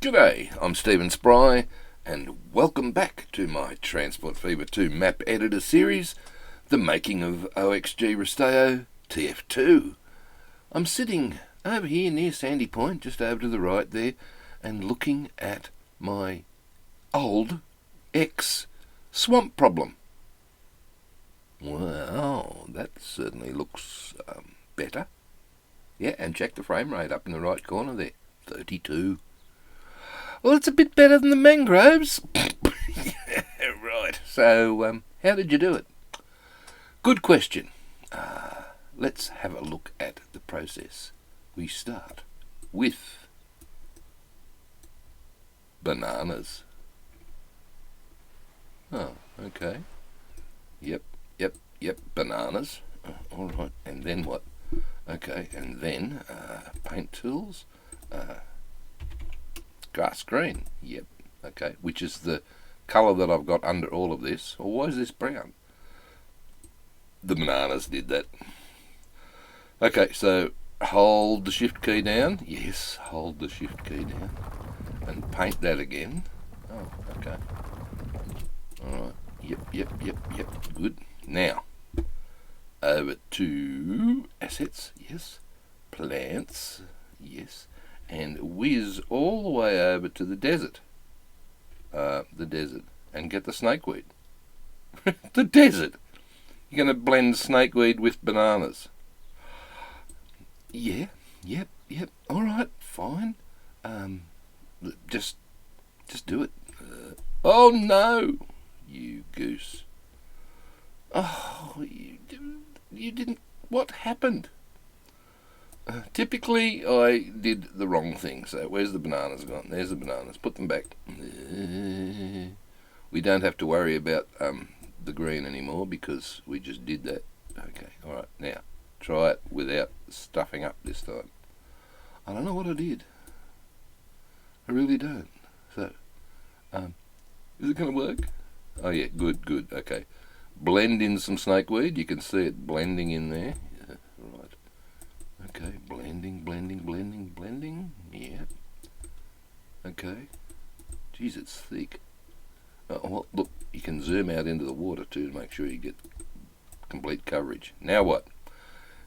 G'day, I'm Stephen Spry, and welcome back to my Transport Fever 2 map editor series, The Making of OXG Resteo TF2. I'm sitting over here near Sandy Point, just over to the right there, and looking at my old ex-swamp problem. Well, that certainly looks better. Yeah, and check the frame rate up in the right corner there, 32. Well, it's a bit better than the mangroves. Yeah, right. So, how did you do it? Good question. Let's have a look at the process. We start with bananas. Oh, okay. Yep, bananas. All right, and then what? Okay, and then paint tools. Grass green. Yep, okay, which is the colour that I've got under all of this. Or why is this brown? The bananas did that. Okay, so hold the shift key down. Yes, hold the shift key down. And paint that again. Oh, okay. Alright, yep, good. Now, over to assets, yes. Plants, yes. And whiz all the way over to the desert. And get the snakeweed. The desert! You're going to blend snakeweed with bananas. Yeah, yep, alright, fine. Just do it. Oh no! You goose. Oh, you didn't... What happened? Typically, I did the wrong thing. So, where's the bananas gone? There's the bananas. Put them back. We don't have to worry about the green anymore because we just did that. Okay, alright. Now, try it without stuffing up this time. I don't know what I did. I really don't. So, is it going to work? Oh yeah, good. Okay. Blend in some snakeweed. You can see it blending in there. Yeah, right. Okay, blending. Yeah. Okay. Geez, it's thick. Well, look, you can zoom out into the water too to make sure you get complete coverage. Now what?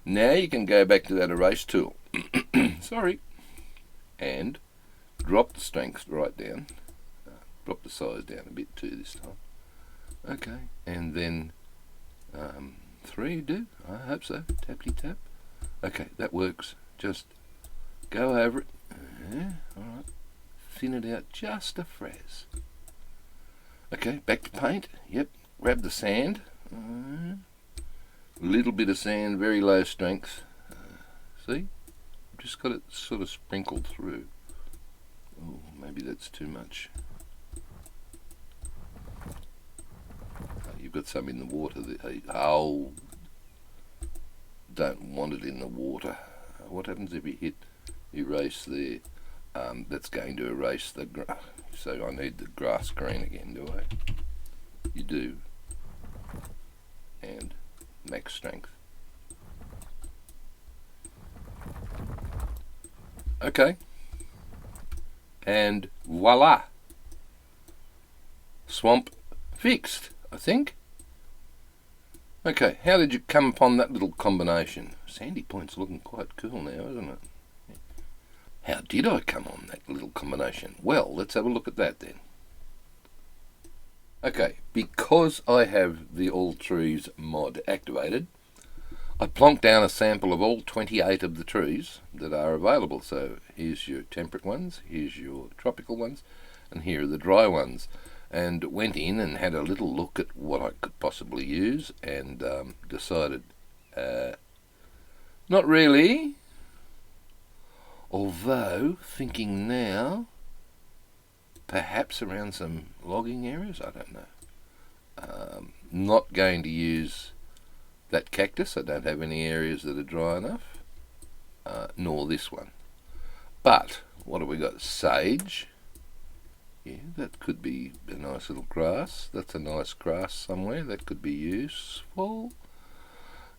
Now you can go back to that erase tool. Sorry. And drop the strength right down. Drop the size down a bit too this time. Okay, and then 3 do? I hope so. Tappity tap. Okay, that works. Just go over it. Yeah, alright. Thin it out just a fraz. Okay, back to paint. Yep, grab the sand. Little bit of sand, very low strength. See? Just got it sort of sprinkled through. Oh, maybe that's too much. You've got some in the water there. Oh, don't want it in the water. What happens if you hit erase there? That's going to erase the grass. So I need the grass green again, do I? You do. And max strength. Okay. And voila. Swamp fixed, I think. Okay, how did you come upon that little combination? Sandy Point's looking quite cool now, isn't it? How did I come on that little combination? Well, let's have a look at that then. Okay, because I have the All Trees mod activated, I plonked down a sample of all 28 of the trees that are available. So here's your temperate ones, here's your tropical ones, and here are the dry ones. And went in and had a little look at what I could possibly use and decided, not really. Although, thinking now, perhaps around some logging areas, I don't know. Not going to use that cactus. I don't have any areas that are dry enough, nor this one. But, what have we got? Sage. Yeah, that could be a nice little grass. That's a nice grass somewhere. That could be useful.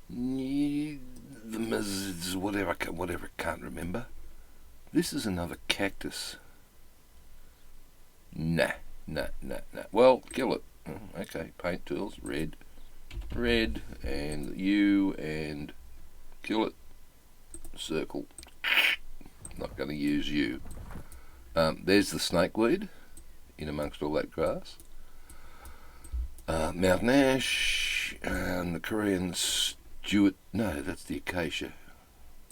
Yeah, whatever, can't remember. This is another cactus. Nah. Well, kill it. Okay, paint tools, red, and you, and kill it. Circle. Not going to use you. There's the snakeweed in amongst all that grass. Mountain ash and the Korean Stewart. No, that's the acacia.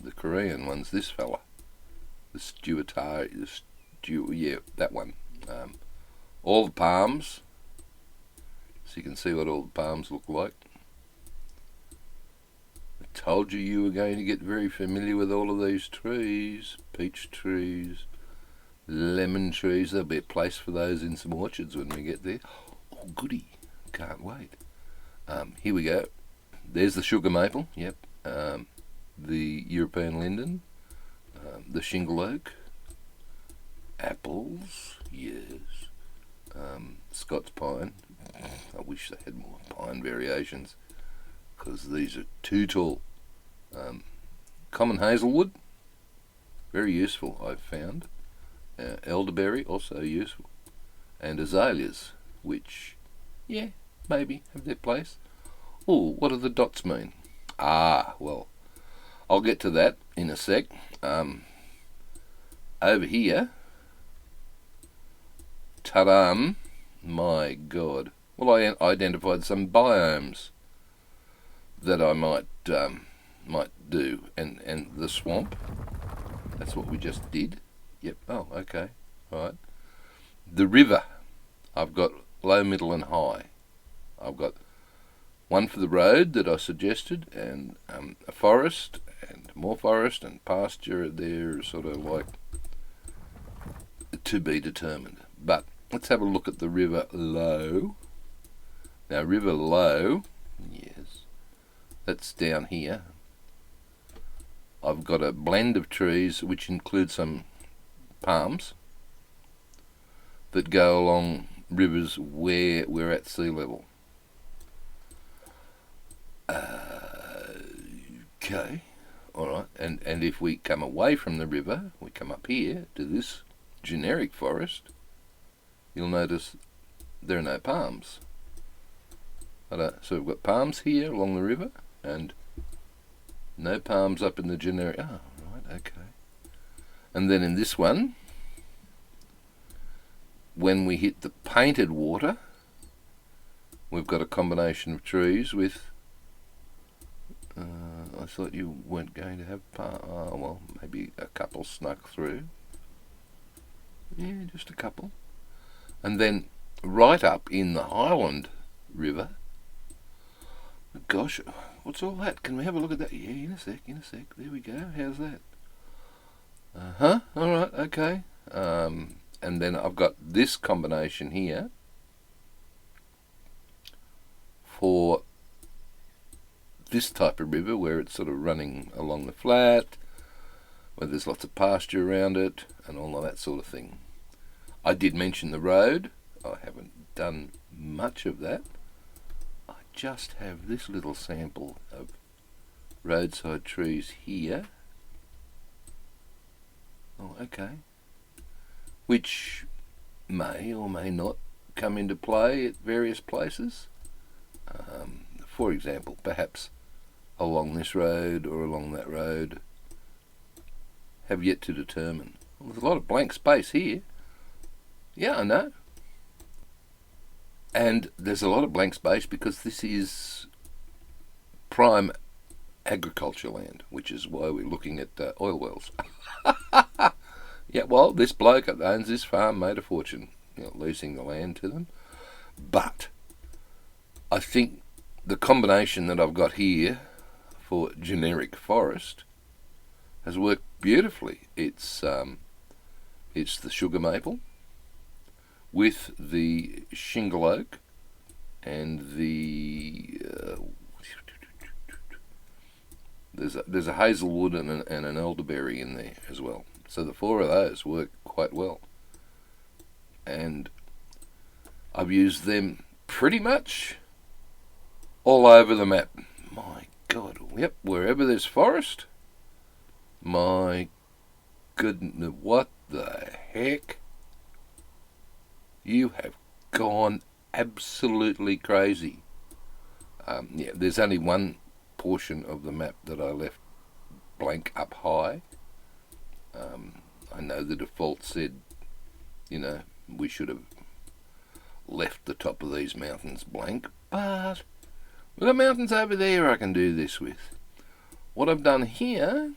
The Korean one's this fella. The yeah, that one. All the palms. So you can see what all the palms look like. I told you were going to get very familiar with all of these trees. Peach trees, lemon trees. There'll be a place for those in some orchards when we get there. Oh, goody. Can't wait. Here we go. There's the sugar maple. Yep. The European linden. The shingle oak. Apples. Yes. Scots pine. I wish they had more pine variations, because these are too tall. Common hazelwood. Very useful, I've found. Elderberry, also useful. And azaleas, which, yeah, maybe have their place. Oh, what do the dots mean? Well, I'll get to that in a sec. Over here, ta-da, my God. Well, I identified some biomes that I might do, and the swamp. That's what we just did. Yep. Oh, okay. All right. The river. I've got low, middle, and high. I've got one for the road that I suggested, and a forest, and more forest, and pasture. They're sort of like to be determined. But let's have a look at the river low. Now, river low, yes, that's down here. I've got a blend of trees which include some palms that go along rivers where we're at sea level. Okay, alright, and if we come away from the river, we come up here to this generic forest, you'll notice there are no palms. So we've got palms here along the river, and no palms up in the generic. Oh, right, okay. And then in this one, when we hit the painted water, we've got a combination of trees with. I thought you weren't going to have well, maybe a couple snuck through. Yeah, just a couple. And then right up in the Highland River. Gosh, what's all that? Can we have a look at that? Yeah, in a sec. There we go. How's that? Alright, okay. And then I've got this combination here for this type of river where it's sort of running along the flat, where there's lots of pasture around it, and all of that sort of thing. I did mention the road. I haven't done much of that. I just have this little sample of roadside trees here. Oh, okay. Which may or may not come into play at various places. For example, perhaps along this road or along that road. Have yet to determine. Well, there's a lot of blank space here. Yeah, I know. And there's a lot of blank space because this is prime agriculture land, which is why we're looking at oil wells. Yeah, well, this bloke that owns this farm made a fortune, leasing the land to them. But I think the combination that I've got here for generic forest has worked beautifully. It's the sugar maple with the shingle oak and the there's a hazelwood and an elderberry in there as well. So the four of those work quite well, and I've used them pretty much all over the map. My God, yep, wherever there's forest. My goodness, what the heck? You have gone absolutely crazy. Yeah, there's only one portion of the map that I left blank up high. I know the default said, we should have left the top of these mountains blank, but we've got mountains over there I can do this with. What I've done here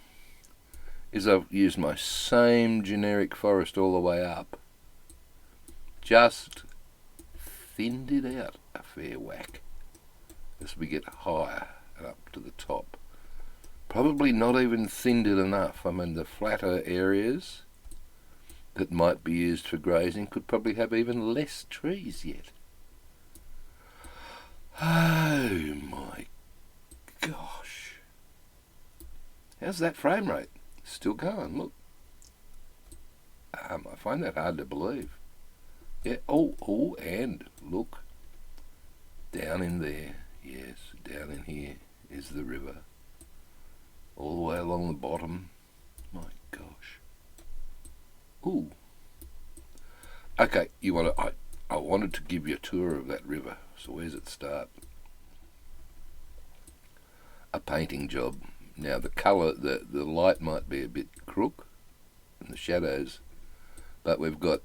is I've used my same generic forest all the way up, just thinned it out a fair whack as we get higher and up to the top. Probably not even thinned it enough. I mean, the flatter areas that might be used for grazing could probably have even less trees yet. Oh my gosh. How's that frame rate? Still going, look. I find that hard to believe. Yeah, oh, and look. Down in there, yes, down in here is the river. All the way along the bottom. My gosh. Ooh. Okay, I wanted to give you a tour of that river. So where's it start? A painting job. Now the colour, the light might be a bit crook and the shadows, but we've got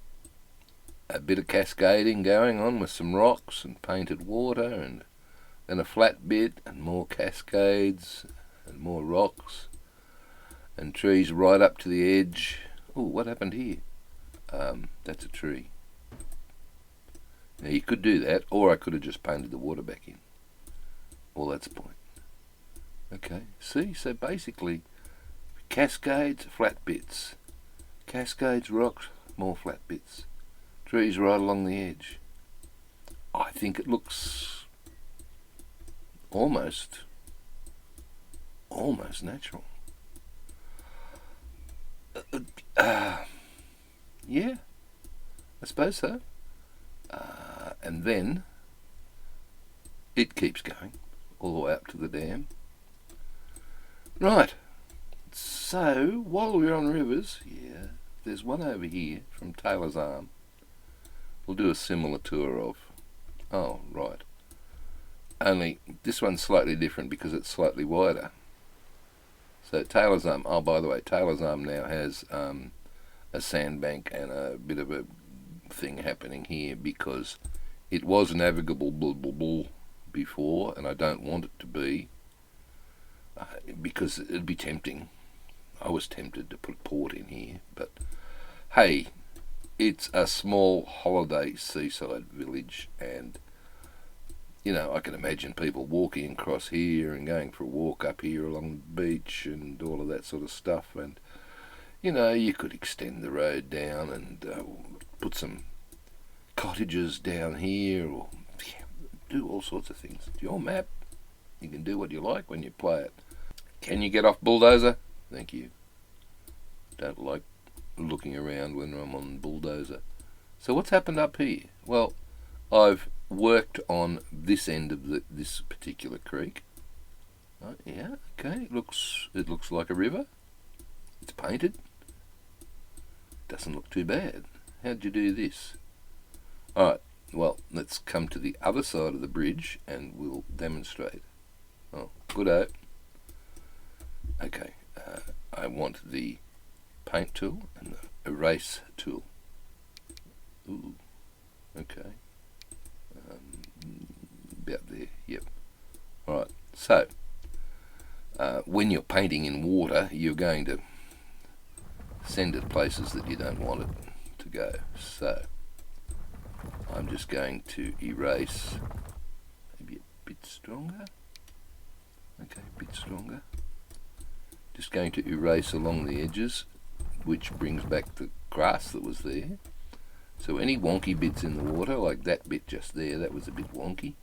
a bit of cascading going on with some rocks and painted water, and then a flat bit and more cascades and more rocks and trees right up to the edge. Oh, what happened here? That's a tree. Now you could do that, or I could have just painted the water back in. Well, that's the point. Okay, see, so basically cascades, flat bits. Cascades, rocks, more flat bits. Trees right along the edge. I think it looks almost natural. Yeah, I suppose so. And then it keeps going all the way up to the dam. Right, so while we're on rivers, yeah, there's one over here from Taylor's Arm. We'll do a similar tour of. Oh, right. Only this one's slightly different because it's slightly wider. So Taylor's Arm, oh, by the way, Taylor's Arm now has a sandbank and a bit of a thing happening here because it was navigable before, and I don't want it to be because it'd be tempting. I was tempted to put port in here, but hey, it's a small holiday seaside village, and I can imagine people walking across here and going for a walk up here along the beach and all of that sort of stuff, and you could extend the road down and put some cottages down here, or do all sorts of things. It's your map. You can do what you like when you play it. Can you get off bulldozer? Thank you. Don't like looking around when I'm on bulldozer. So what's happened up here? Well, I've worked on this end of this particular creek. Yeah, okay. It looks like a river. It's painted. Doesn't look too bad. How'd you do this? Alright, well, let's come to the other side of the bridge and we'll demonstrate. Oh, good-o. Okay, I want the paint tool and the erase tool. Ooh, okay. About there, yep. Alright, so when you're painting in water, you're going to send it places that you don't want it to go. So I'm just going to erase, maybe a bit stronger. Okay, a bit stronger. Just going to erase along the edges, which brings back the grass that was there. So any wonky bits in the water, like that bit just there, that was a bit wonky.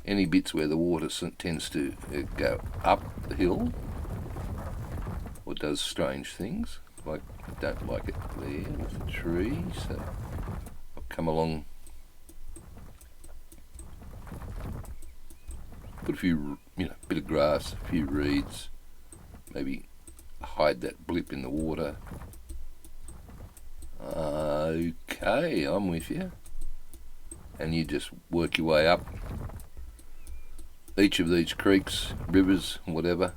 Any bits where the water tends to go up the hill, or does strange things, like I don't like it there with the tree, so I'll come along, put a few, bit of grass, a few reeds, maybe hide that blip in the water. Okay, I'm with you. and you just work your way up each of these creeks, rivers, whatever,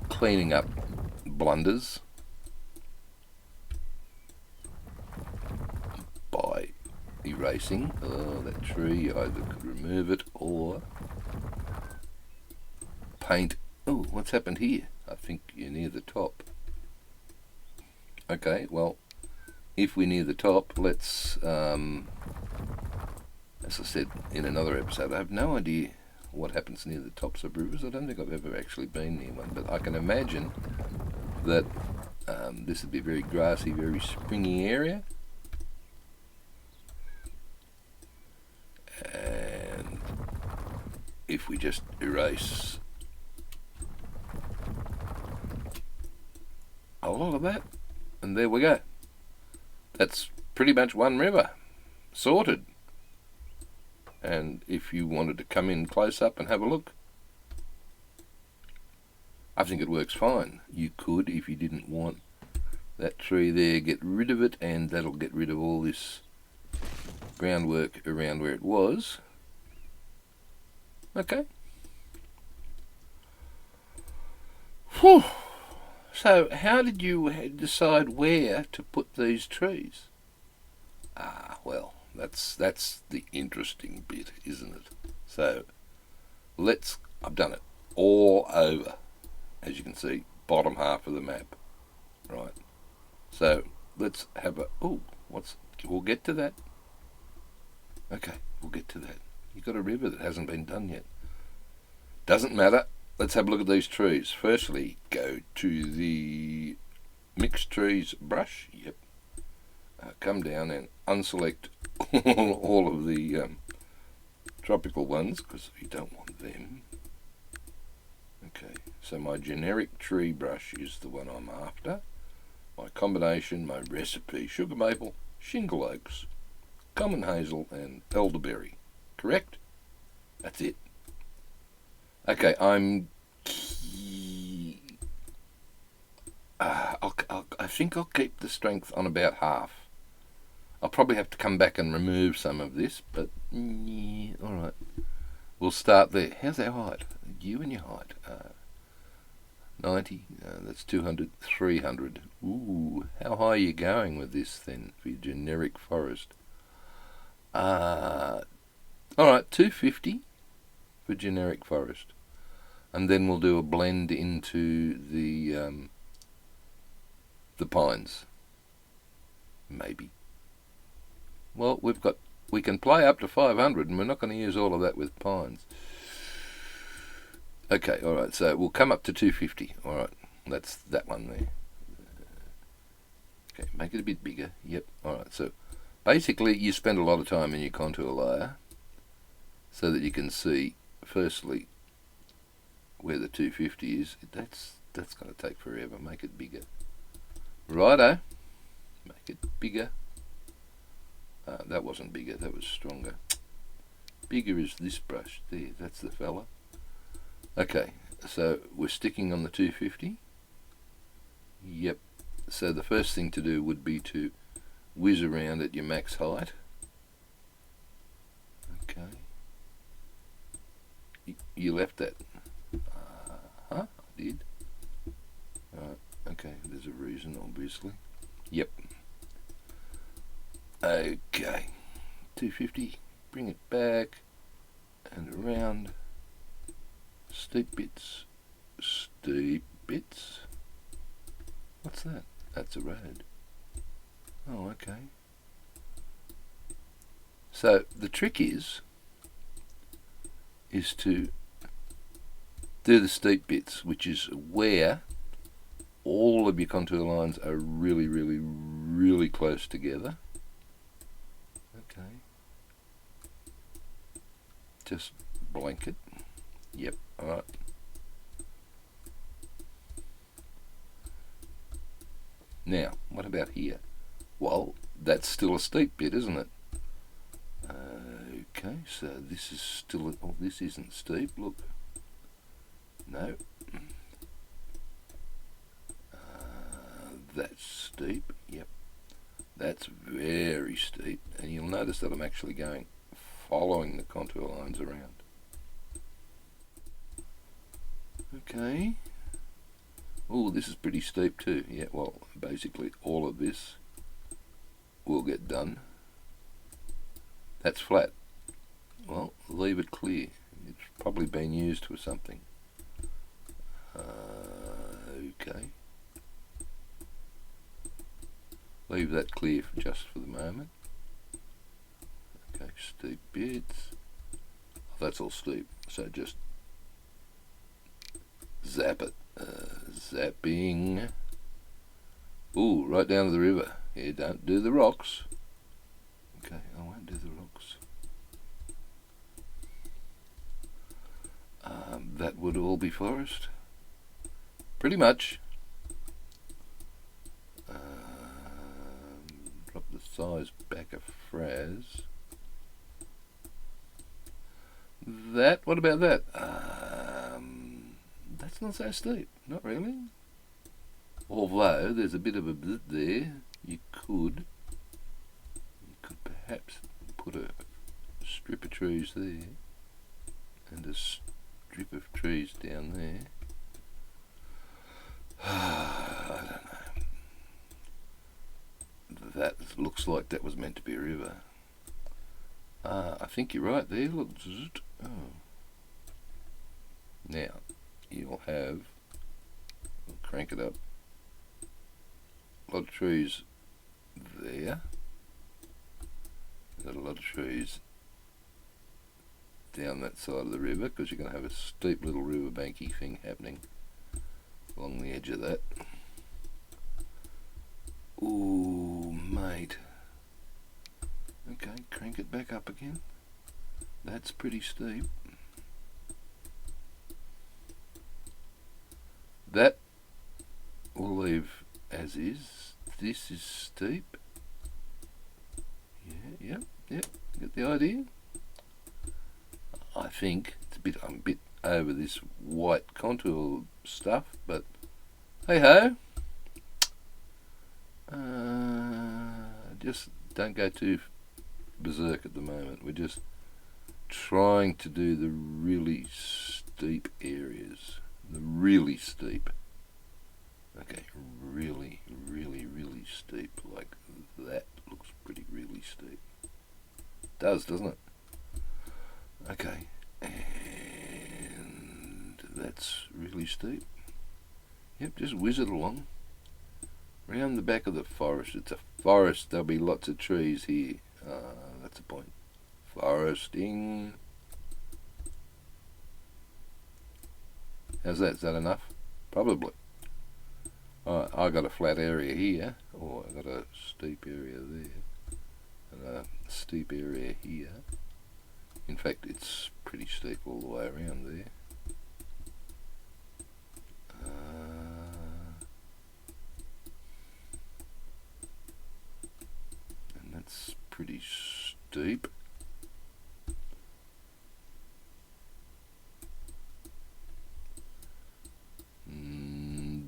cleaning up blunders by erasing that tree. You either could remove it or paint. Oh, what's happened here? I think you're near the top. Okay, well, if we're near the top, let's, as I said in another episode, I have no idea what happens near the tops of rivers. I don't think I've ever actually been near one, but I can imagine that this would be a very grassy, very springy area. And if we just erase a lot of that, and there we go. That's pretty much one river sorted. And if you wanted to come in close up and have a look, I think it works fine. You could, if you didn't want that tree there, get rid of it, and that'll get rid of all this groundwork around where it was. Okay. Whew. So how did you decide where to put these trees? Well, that's the interesting bit, isn't it? So I've done it all over, as you can see, bottom half of the map, right? So let's have we'll get to that. Okay, we'll get to that. You've got a river that hasn't been done yet. Doesn't matter. Let's have a look at these trees. Firstly, go to the mixed trees brush. Yep. Come down and unselect all of the tropical ones because we don't want them. Okay, so my generic tree brush is the one I'm after. My combination, my recipe, sugar maple, shingle oaks, common hazel and elderberry. Correct? That's it. Okay, I think I'll keep the strength on about half. I'll probably have to come back and remove some of this, but yeah, alright. We'll start there. How's our height? You and your height. 90, that's 200, 300. Ooh, how high are you going with this then for your generic forest? Alright, 250 for generic forest. And then we'll do a blend into the pines. Maybe. Well, we can play up to 500 and we're not going to use all of that with pines. Okay, alright, so we'll come up to 250. Alright, that's that one there. Okay, make it a bit bigger. Yep, alright, so basically you spend a lot of time in your contour layer so that you can see, firstly, where the 250 is. That's going to take forever. Make it bigger. Righto. Make it bigger. That wasn't bigger, that was stronger. Bigger is this brush. There, that's the fella. Okay, so we're sticking on the 250. Yep. So the first thing to do would be to whiz around at your max height. Okay. You left that. I did. Okay, there's a reason, obviously. Yep. Okay. 250. Bring it back and around. Steep bits. Steep bits. What's that? That's a road. Oh, okay. So the trick is to do the steep bits, which is where all of your contour lines are really, really, really close together. Okay. Just blanket. Yep, alright. Now, what about here? Well, that's still a steep bit, isn't it? Okay, so this is still, oh, this isn't steep, look. No. That's steep, yep. That's very steep, and you'll notice that I'm actually going following the contour lines around. Okay. Oh, this is pretty steep too. Yeah, well, basically all of this will get done. That's flat. Well, leave it clear. It's probably been used for something. Okay. Leave that clear just for the moment. Okay, steep bits. Oh, that's all steep, so just zap it. Zapping. Ooh, right down to the river. Yeah, don't do the rocks. Okay, I won't do the rocks. That would all be forest. Pretty much. Drop the size back a fraz. That, what about that? That's not so steep, not really. Although there's a bit of a bit there, you could perhaps put a strip of trees there and a strip of trees down there. I don't know. That looks like that was meant to be a river. I think you're right there. Look. Oh. Now, you'll have, we'll crank it up, a lot of trees there. Got a lot of trees down that side of the river because you're going to have a steep little river banky thing happening along the edge of that. Ooh, mate. Okay, crank it back up again. That's pretty steep. That we'll leave as is. This is steep. Yeah, yep. Get the idea? I think it's I'm a bit over this white contour stuff, but hey ho. Just don't go too berserk at the moment. We're just trying to do the really steep areas. The really steep. Okay, really, really, really steep. Like that looks pretty really steep. It does, doesn't it? Okay, and that's really steep. Yep, just whiz it along. Round the back of the forest. It's a forest, there'll be lots of trees here. That's the point. Foresting. How's that? Is that enough? Probably. Alright, I got a flat area here. Oh, I got a steep area there. And a steep area here. In fact, it's pretty steep all the way around there. And that's pretty steep.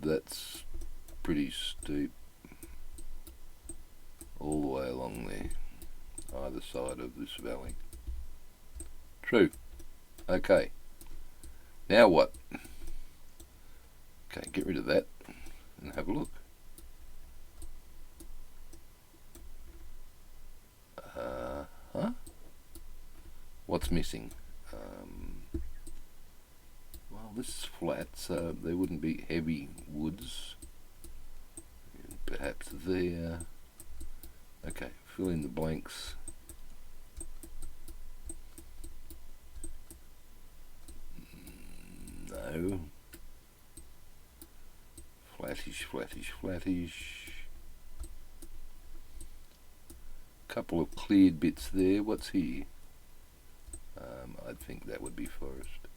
That's pretty steep all the way along there, either side of this valley. True. Okay. Now what? Okay, get rid of that and have a look. Huh? What's missing? Well, this is flat, so there wouldn't be heavy woods. And perhaps there. Okay, fill in the blanks. No. Flattish, flattish, flattish. Couple of cleared bits there. What's here? I'd think that would be forest.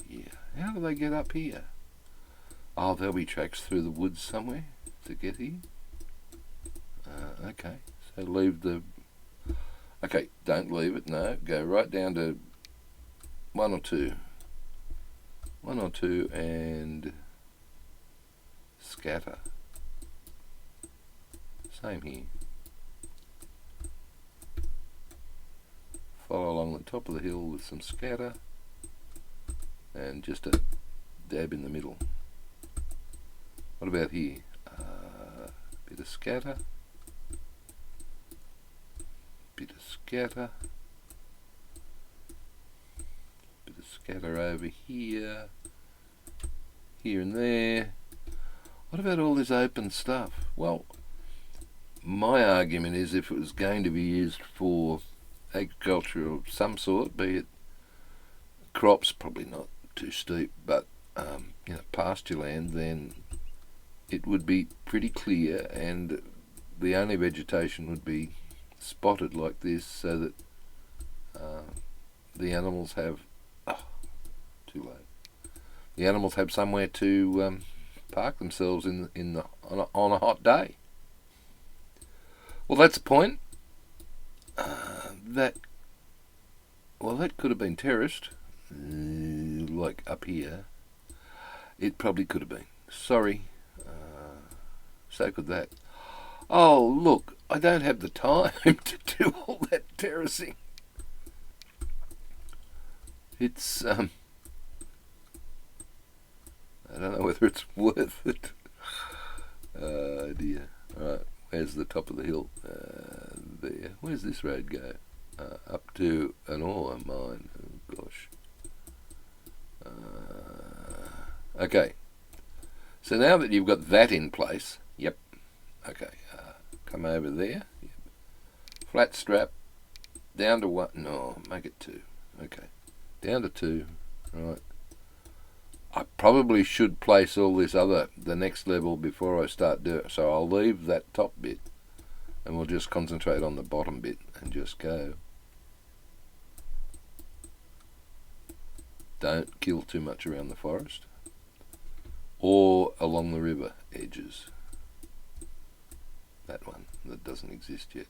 Yeah. How do they get up here? Oh, there'll be tracks through the woods somewhere to get here. Okay. So leave the... Okay, don't leave it. No. Go right down to one or two and scatter. Same here. Follow along the top of the hill with some scatter and just a dab in the middle. What about here? Bit of scatter, bit of scatter, bit of scatter over here, here and there. What about all this open stuff? Well, my argument is if it was going to be used for agriculture of some sort, be it crops, probably not too steep, but pasture land, then it would be pretty clear and the only vegetation would be spotted like this so that the animals have too low. The animals have somewhere to park themselves on a hot day. Well, that's the point. That could have been terraced, like up here. It probably could have been. Sorry. So could that. Oh, look, I don't have the time to do all that terracing. It's, I don't know whether it's worth it. Oh, dear. Alright, where's the top of the hill? There. Where's this road go? Up to an ore mine. Oh, gosh. Okay. So now that you've got that in place, yep. Okay. Come over there. Yep. Flat strap. Down to one. No, make it 2. Okay. Down to 2. Right. I probably should place all this the next level before I start doing it. So I'll leave that top bit and we'll just concentrate on the bottom bit and just go. Don't kill too much around the forest or along the river edges. That one that doesn't exist yet.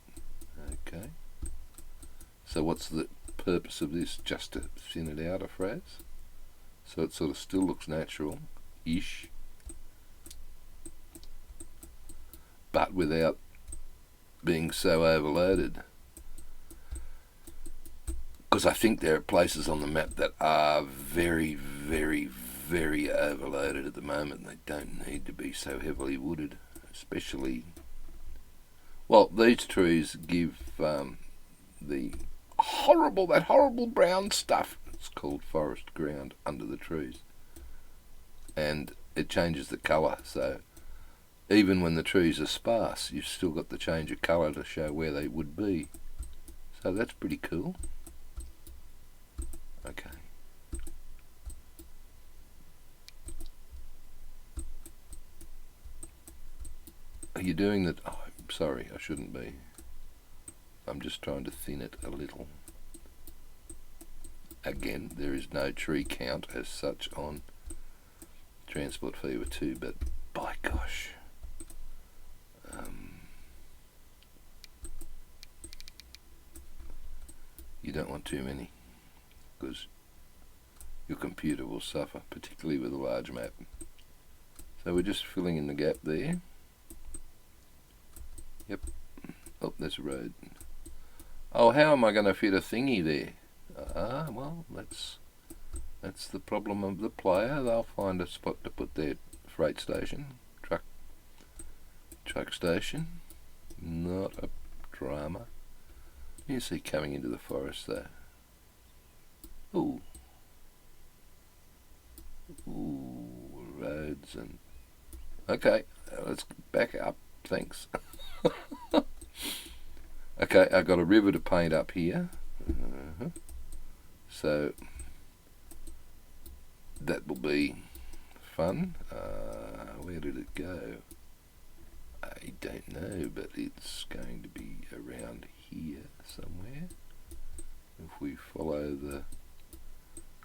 Okay. So what's the purpose of this? Just to thin it out a phrase? So it sort of still looks natural-ish, but without being so overloaded. Because I think there are places on the map that are very, very, very overloaded at the moment. They don't need to be so heavily wooded, especially... Well, these trees give that horrible brown stuff. It's called forest ground under the trees. And it changes the colour, so even when the trees are sparse, you've still got the change of colour to show where they would be. So that's pretty cool. Okay. Are you doing that? Oh, I'm sorry, I shouldn't be. I'm just trying to thin it a little. Again, there is no tree count as such on Transport Fever 2, but by gosh. You don't want too many, because your computer will suffer, particularly with a large map. So we're just filling in the gap there. Yep. Oh, there's a road. Oh, how am I going to fit a thingy there? Well, that's the problem of the player. They'll find a spot to put their freight station, truck station. Not a drama. You see coming into the forest there. Ooh, roads and... Okay, let's back up. Thanks. Okay, I've got a river to paint up here. So that will be fun. Where did it go? I don't know, but it's going to be around here somewhere. If we follow the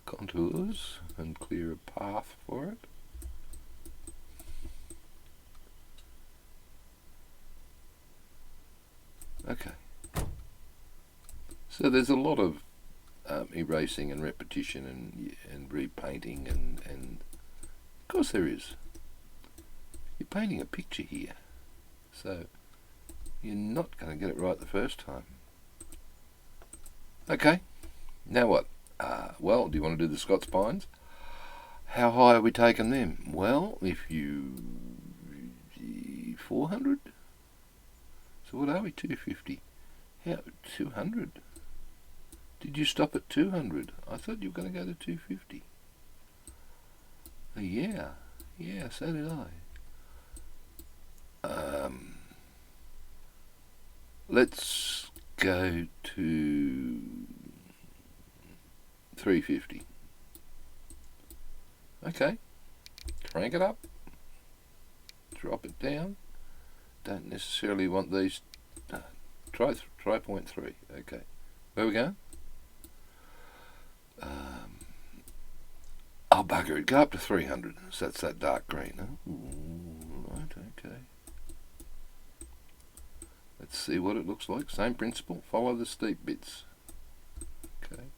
contours and clear a path for it. Okay. So there's a lot of erasing and repetition and repainting and of course there is. You're painting a picture here, so You're not going to get it right the first time. Okay, now what? Well, do you want to do the Scots pines? How high are we taking them? Well, if you... 400? So what are we, 250? How, 200? Did you stop at 200? I thought you were going to go to 250. Yeah, so did I. Let's go to 350. Okay, crank it up, drop it down. Don't necessarily want these. Try 0.3. Okay, where we going? Oh bugger it, go up to 300. So that's that dark green. Huh? Ooh, right, okay. Let's see what it looks like. Same principle. Follow the steep bits. Okay.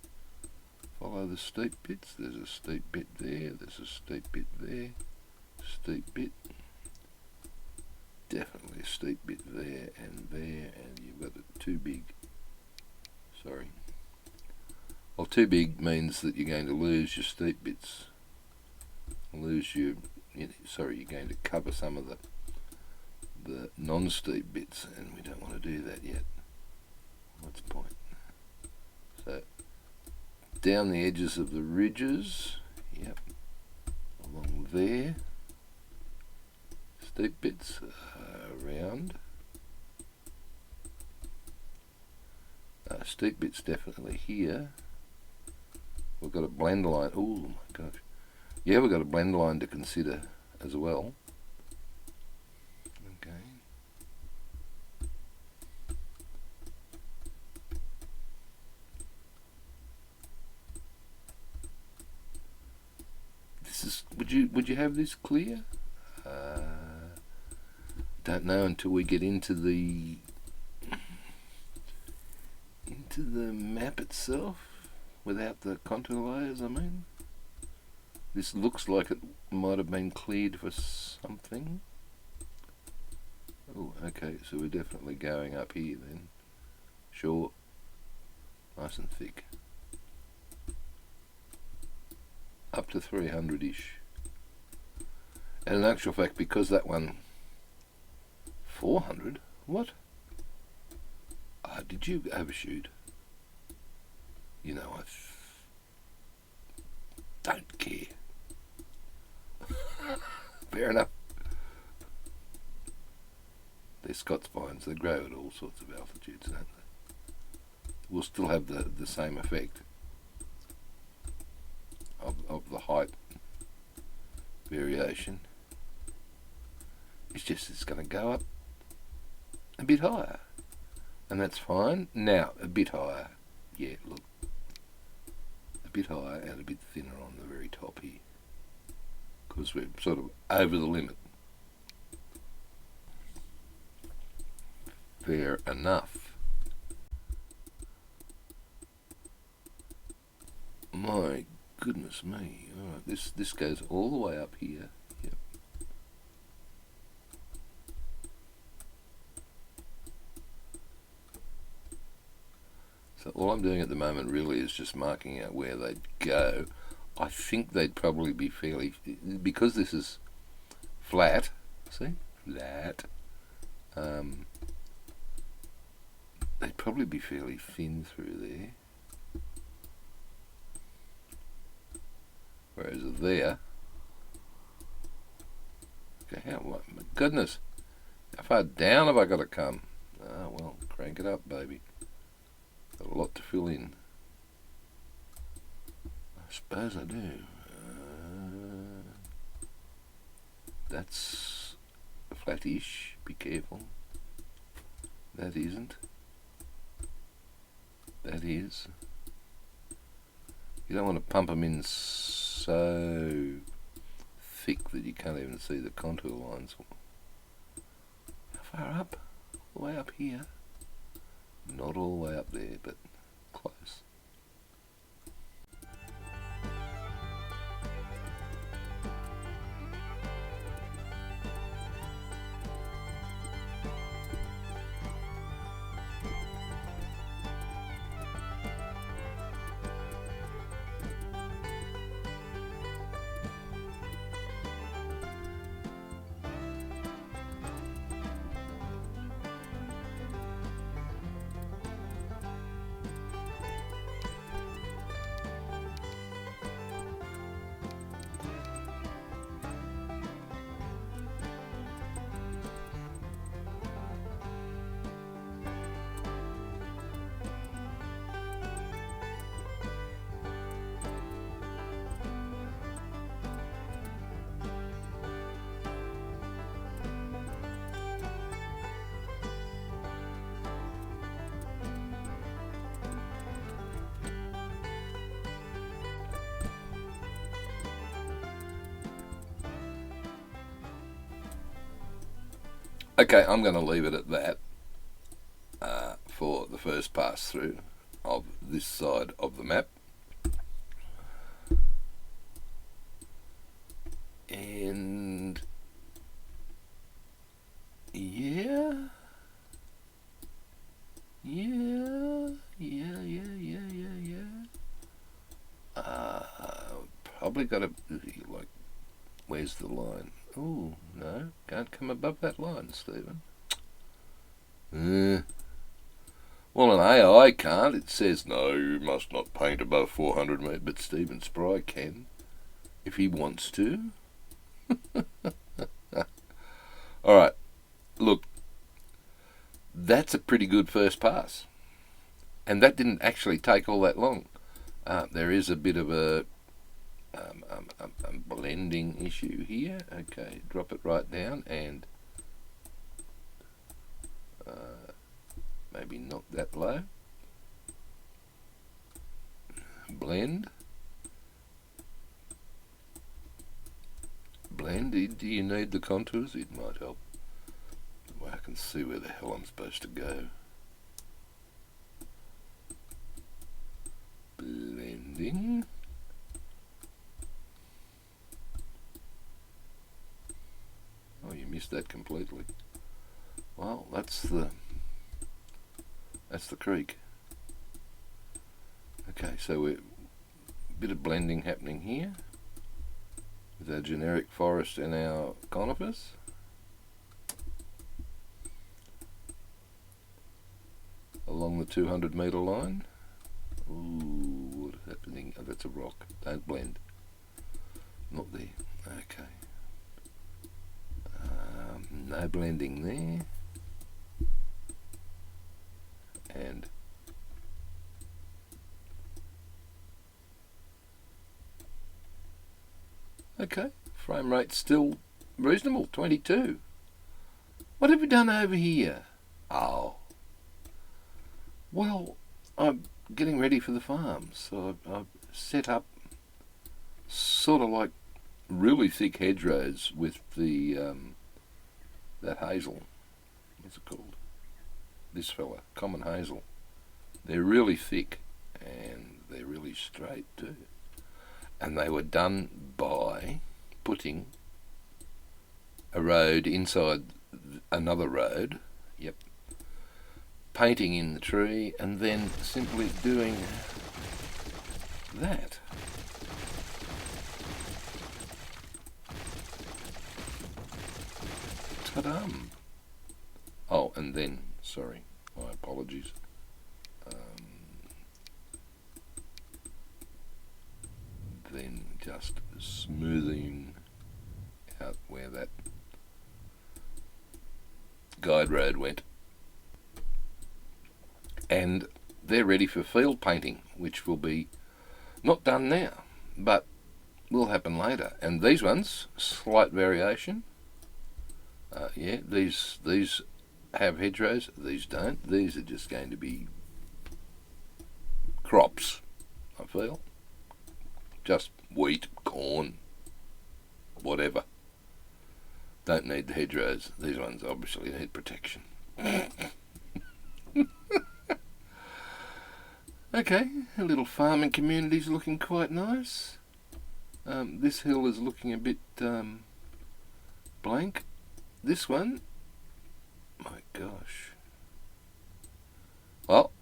Follow the steep bits. There's a steep bit there. There's a steep bit there. Steep bit. Definitely a steep bit there, and you've got it too big. Sorry. Well, too big means that you're going to lose your steep bits. Lose your... sorry, you're going to cover some of the non-steep bits, and we don't want to do that yet. What's the point? So, down the edges of the ridges, yep, along there, steep bits around. Steep bits definitely here. We've got a blend line. Oh my gosh. Yeah, we've got a blend line to consider as well. Okay. This is. Would you have this clear? Don't know until we get into the map itself, without the contour layers. I mean, this looks like it might have been cleared for something. Oh, okay, so we're definitely going up here then. Sure, nice and thick. Up to 300-ish. And in actual fact, because that one 400, what? Did you overshoot? You know, I don't care. Fair enough. They're Scots pines, they grow at all sorts of altitudes, don't they? We'll still have the same effect of the height variation. It's just it's going to go up a bit higher, and that's fine. Now, a bit higher. Yeah, look. A bit higher and a bit thinner on the very top here, because we're sort of over the limit. Fair enough. My goodness me. Alright, this goes all the way up here. Yep. So all I'm doing at the moment really is just marking out where they'd go. I think they'd probably be fairly, because this is flat, see, flat, they'd probably be fairly thin through there. Whereas there, okay, my goodness, how far down have I got to come? Ah, well, crank it up, baby. Got a lot to fill in. I suppose I do. That's flattish. Be careful. That isn't. That is. You don't want to pump them in so thick that you can't even see the contour lines. How far up? All the way up here. Not all the way up there, but close. Okay, I'm going to leave it at that for the first pass through of this side of the map. And yeah. Probably got to, like, where's the line? Oh, no, can't come above that line, Stephen. Well, an AI can't. It says, no, you must not paint above 400 metres, but Stephen Spry can, if he wants to. Alright, look, that's a pretty good first pass. And that didn't actually take all that long. There is a bit of a blending issue here. Okay, drop it right down and maybe not that low. Blend. Do you need the contours? It might help. Well, I can see where the hell I'm supposed to go. Blending. Oh, you missed that completely. Well, that's the creek. Okay, so we're a bit of blending happening here with our generic forest and our conifers. Along the 200 metre line. Ooh, what's happening? Oh, that's a rock. Don't blend. Not there. Okay. No blending there. And okay, frame rate's still reasonable, 22. What have we done over here? Oh, well, I'm getting ready for the farm, so I've set up sort of like really thick hedgerows with the that hazel. What's it called? This fella, common hazel. They're really thick and they're really straight too. And they were done by putting a road inside another road. Yep. Painting in the tree and then simply doing that. Ta-dum. Oh, and then, sorry, my apologies. Then just smoothing out where that guide road went. And they're ready for field painting, which will be not done now, but will happen later. And these ones, slight variation. Yeah, these have hedgerows, these don't. These are just going to be crops, I feel. Just wheat, corn, whatever. Don't need the hedgerows. These ones obviously need protection. Okay, a little farming community's looking quite nice. This hill is looking a bit blank. This one, my gosh. Well,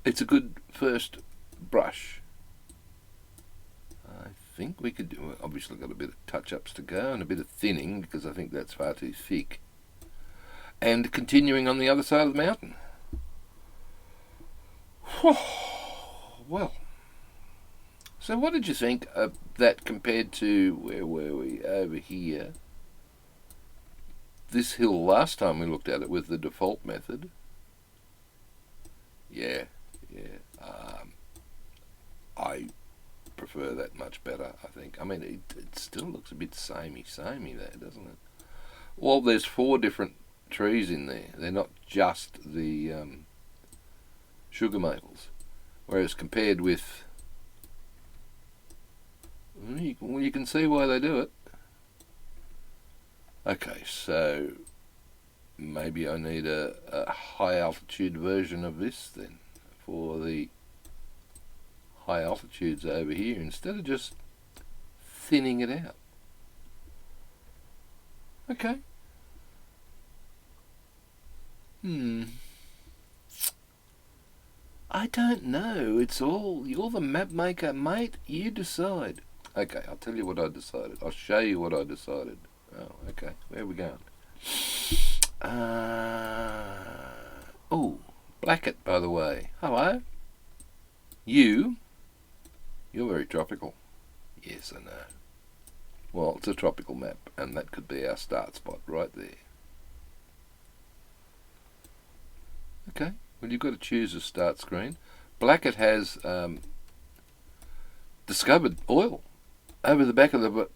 it's a good first brush. I think we could do, obviously got a bit of touch-ups to go and a bit of thinning because I think that's far too thick. And continuing on the other side of the mountain. Well, so what did you think of that compared to, where were we, over here? This hill last time we looked at it with the default method. Yeah. I prefer that much better, I think. I mean, it still looks a bit samey there, doesn't it? Well, there's 4 different trees in there. They're not just the sugar maples. Whereas compared with Well, you can see why they do it. Okay, so maybe I need a high altitude version of this then for the high altitudes over here instead of just thinning it out. Okay. I don't know. You're the map maker, mate. You decide. Okay, I'll tell you what I decided. I'll show you what I decided. Oh, okay. Where are we going? Oh, Blackett, by the way. Hello. You're very tropical. Yes, I know. Well, it's a tropical map, and that could be our start spot right there. Okay, well, you've got to choose a start screen. Blackett has discovered oil over the back of the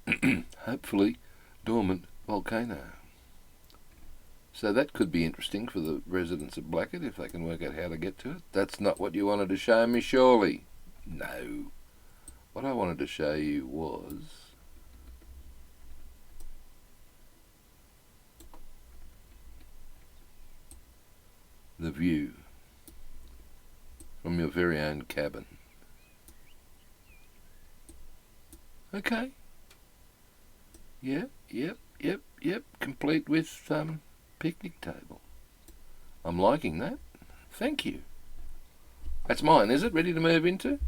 hopefully dormant volcano. So that could be interesting for the residents of Blackett if they can work out how to get to it. That's not what you wanted to show me, surely? No. What I wanted to show you was the view from your very own cabin. Okay. Yep. Complete with picnic table. I'm liking that. Thank you. That's mine, is it? Ready to move into?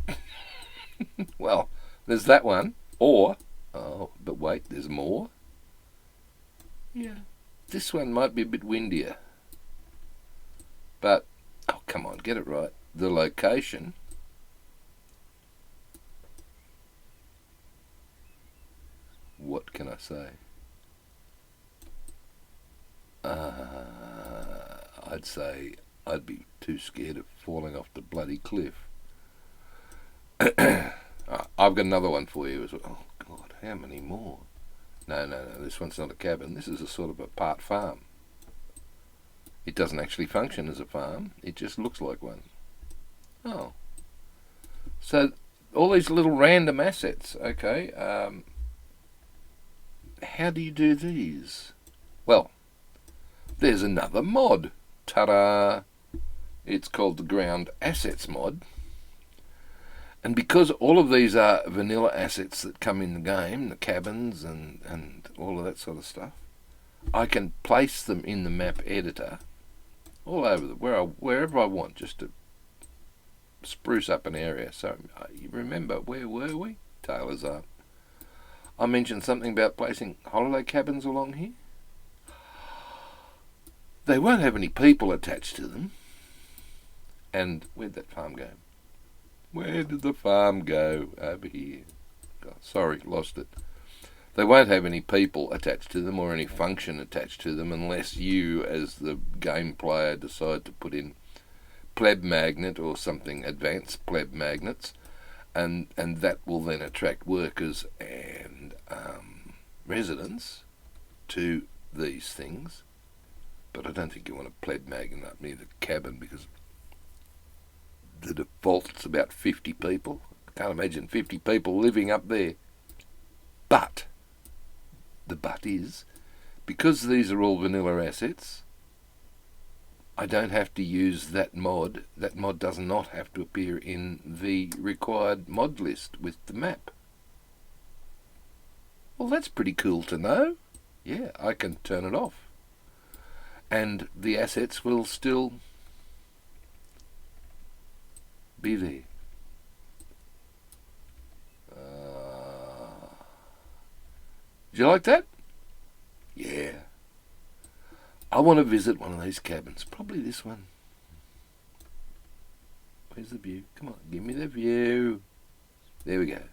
Well, there's that one. Or, oh, but wait, there's more. Yeah. This one might be a bit windier. But, oh, come on, get it right. The location. What can I say? I'd say I'd be too scared of falling off the bloody cliff. I've got another one for you as well. Oh, God, how many more? No, this one's not a cabin. This is a sort of a part farm. It doesn't actually function as a farm. It just looks like one. Oh. So, all these little random assets, okay. How do you do these? Well, there's another mod. Ta-da! It's called the Ground Assets mod. And because all of these are vanilla assets that come in the game, the cabins and all of that sort of stuff, I can place them in the map editor all over wherever I want, just to spruce up an area. So you remember, where were we? Taylor's Arm. I mentioned something about placing holiday cabins along here. They won't have any people attached to them. And where'd that farm go? Where did the farm go? Over here. Oh, sorry, lost it. They won't have any people attached to them or any function attached to them unless you, as the game player, decide to put in pleb magnet or something advanced pleb magnets, and that will then attract workers and residents to these things. But I don't think you want a pleb magnet up near the cabin because the default's about 50 people. I can't imagine 50 people living up there. But the but is, because these are all vanilla assets, I don't have to use that mod. That mod does not have to appear in the required mod list with the map. Well, that's pretty cool to know. Yeah, I can turn it off. And the assets will still be there. Do you like that? Yeah. I want to visit one of these cabins. Probably this one. Where's the view? Come on, give me the view. There we go.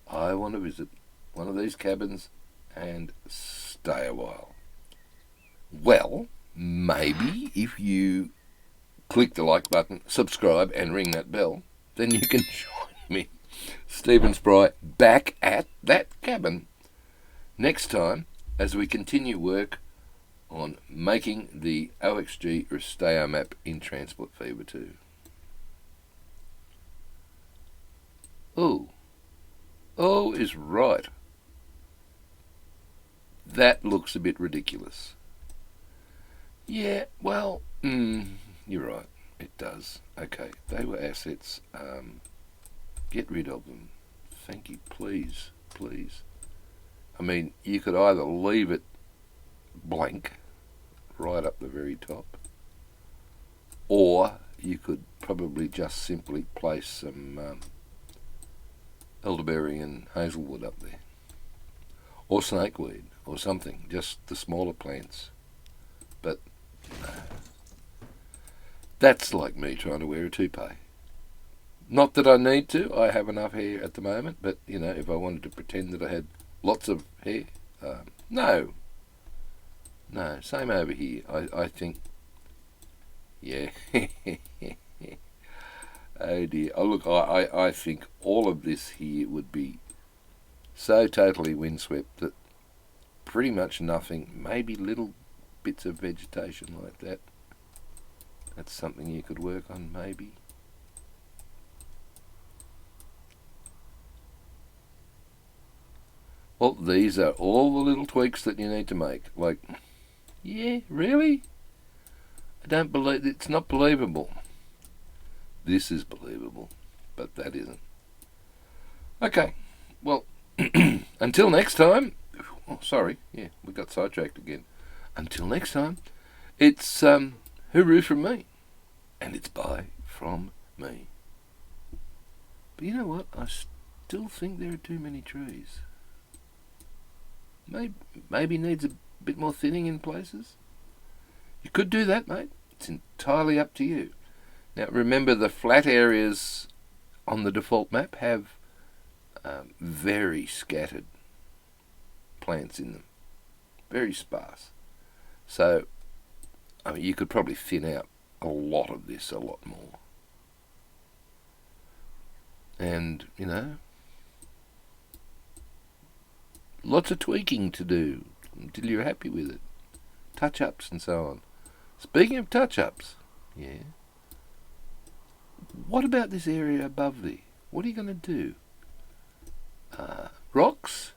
I want to visit one of these cabins and stay a while. Well, maybe if you click the like button, subscribe and ring that bell, then you can join me, Stephen Spry, back at that cabin next time as we continue work on making the OXG Resteo map in Transport Fever 2. O is right. That looks a bit ridiculous. Yeah, well, you're right. It does. Okay, they were assets. Get rid of them. Thank you, please, please. I mean, you could either leave it blank, right up the very top, or you could probably just simply place some elderberry and hazelwood up there, or snakeweed, or something, just the smaller plants. But that's like me trying to wear a toupee. Not that I need to, I have enough hair at the moment, but, you know, if I wanted to pretend that I had lots of hair, no. No, same over here. I think, yeah. Oh dear. Oh look, I think all of this here would be so totally windswept that pretty much nothing, maybe little bits of vegetation like that. That's something you could work on, maybe. Well, these are all the little tweaks that you need to make. Like, yeah, really? I don't believe, it's not believable. This is believable, but that isn't. Okay, well, until next time. Oh, sorry, yeah, we got sidetracked again. Until next time, it's hooroo from me, and it's bye from me. But you know what? I still think there are too many trees. Maybe needs a bit more thinning in places. You could do that, mate. It's entirely up to you. Now remember, the flat areas on the default map have very scattered plants in them, very sparse. So, I mean, you could probably thin out a lot of this a lot more. And, you know, lots of tweaking to do until you're happy with it. Touch-ups and so on. Speaking of touch-ups, yeah, what about this area above there? What are you going to do? Rocks?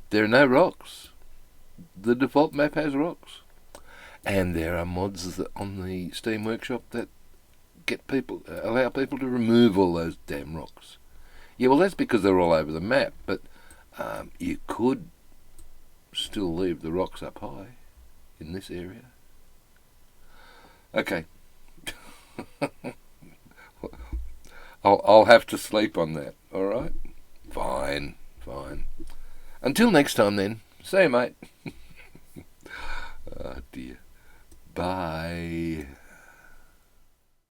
There are no rocks. The default map has rocks. And there are mods on the Steam Workshop that allow people to remove all those damn rocks. Yeah, well, that's because they're all over the map, but you could still leave the rocks up high in this area. Okay. I'll have to sleep on that, alright? Fine. Until next time then. See you, mate. Oh dear. Bye.